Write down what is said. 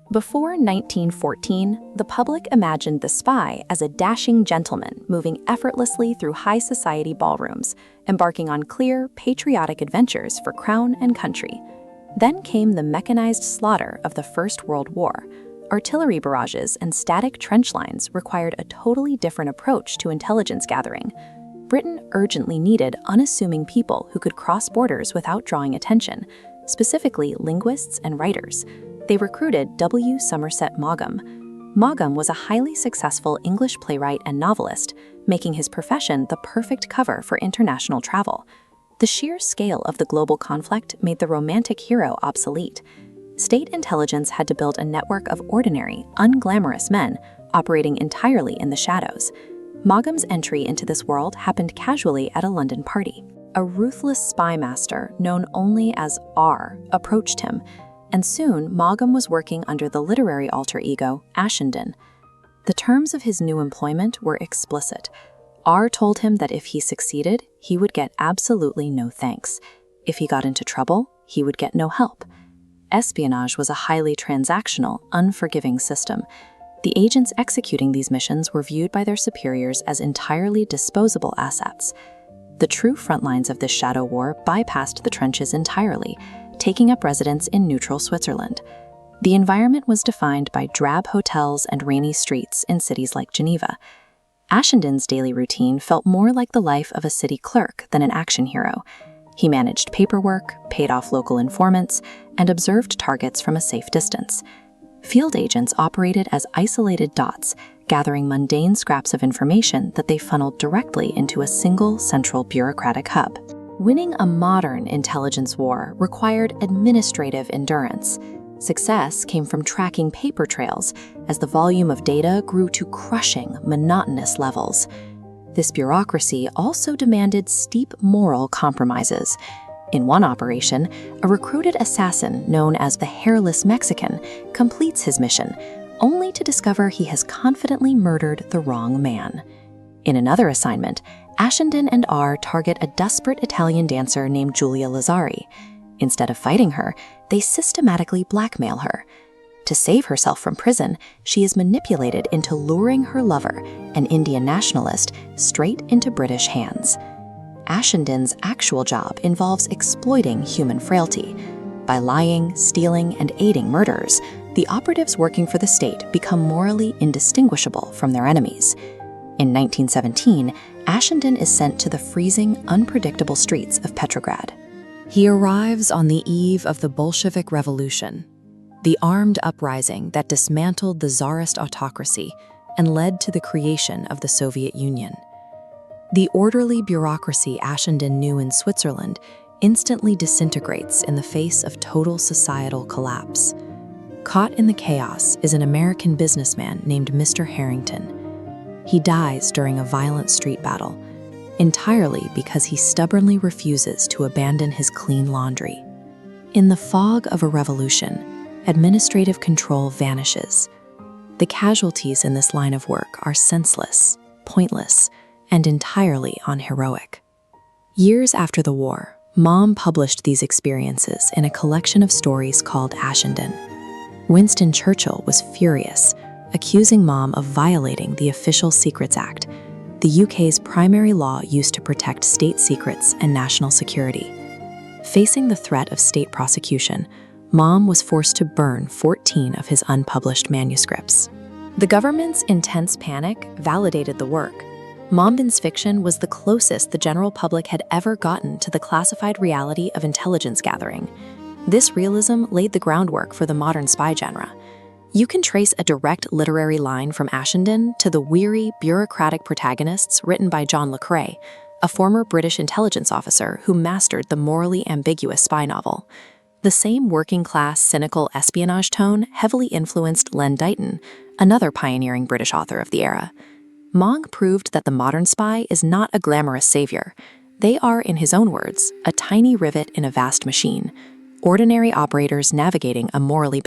Before 1914, the public imagined the spy as a dashing gentleman moving effortlessly through high society ballrooms, embarking on clear, patriotic adventures for crown and country. Then came the mechanized slaughter of the First World War. Artillery barrages and static trench lines required a totally different approach to intelligence gathering. Britain urgently needed unassuming people who could cross borders without drawing attention, specifically linguists and writers. They recruited W. Somerset Maugham. Maugham was a highly successful English playwright and novelist, making his profession the perfect cover for international travel. The sheer scale of the global conflict made the romantic hero obsolete. State intelligence had to build a network of ordinary, unglamorous men operating entirely in the shadows. Maugham's entry into this world happened casually at a London party. A ruthless spy master, known only as R, approached him, and soon Maugham was working under the literary alter ego Ashenden. The terms of his new employment were explicit. R told him that if he succeeded, he would get absolutely no thanks. If he got into trouble, he would get no help. Espionage was a highly transactional, unforgiving system. The agents executing these missions were viewed by their superiors as entirely disposable assets. The true front lines of this shadow war bypassed the trenches entirely, taking up residence in neutral Switzerland. The environment was defined by drab hotels and rainy streets in cities like Geneva. Ashenden's daily routine felt more like the life of a city clerk than an action hero. He managed paperwork, paid off local informants, and observed targets from a safe distance. Field agents operated as isolated dots, gathering mundane scraps of information that they funneled directly into a single central bureaucratic hub. Winning a modern intelligence war required administrative endurance. Success came from tracking paper trails as the volume of data grew to crushing, monotonous levels. This bureaucracy also demanded steep moral compromises. In one operation, a recruited assassin known as the Hairless Mexican completes his mission, only to discover he has confidently murdered the wrong man. In another assignment, Ashenden and R target a desperate Italian dancer named Giulia Lazzari. Instead of fighting her, they systematically blackmail her. To save herself from prison, she is manipulated into luring her lover, an Indian nationalist, straight into British hands. Ashenden's actual job involves exploiting human frailty. By lying, stealing, and aiding murderers, the operatives working for the state become morally indistinguishable from their enemies. In 1917, Ashenden is sent to the freezing, unpredictable streets of Petrograd. He arrives on the eve of the Bolshevik Revolution, the armed uprising that dismantled the Tsarist autocracy and led to the creation of the Soviet Union. The orderly bureaucracy Ashenden knew in Switzerland instantly disintegrates in the face of total societal collapse. Caught in the chaos is an American businessman named Mr. Harrington. He dies during a violent street battle, entirely because he stubbornly refuses to abandon his clean laundry. In the fog of a revolution, administrative control vanishes. The casualties in this line of work are senseless, pointless, and entirely unheroic. Years after the war, Maugham published these experiences in a collection of stories called Ashenden. Winston Churchill was furious, accusing Maugham of violating the Official Secrets Act, the UK's primary law used to protect state secrets and national security. Facing the threat of state prosecution, Maugham was forced to burn 14 of his unpublished manuscripts. The government's intense panic validated the work. Maugham's fiction was the closest the general public had ever gotten to the classified reality of intelligence gathering. This realism laid the groundwork for the modern spy genre. You can trace a direct literary line from Ashenden to the weary, bureaucratic protagonists written by John le Carré, a former British intelligence officer who mastered the morally ambiguous spy novel. The same working-class, cynical espionage tone heavily influenced Len Deighton, another pioneering British author of the era. Maugham proved that the modern spy is not a glamorous savior. They are, in his own words, a tiny rivet in a vast machine, ordinary operators navigating a morally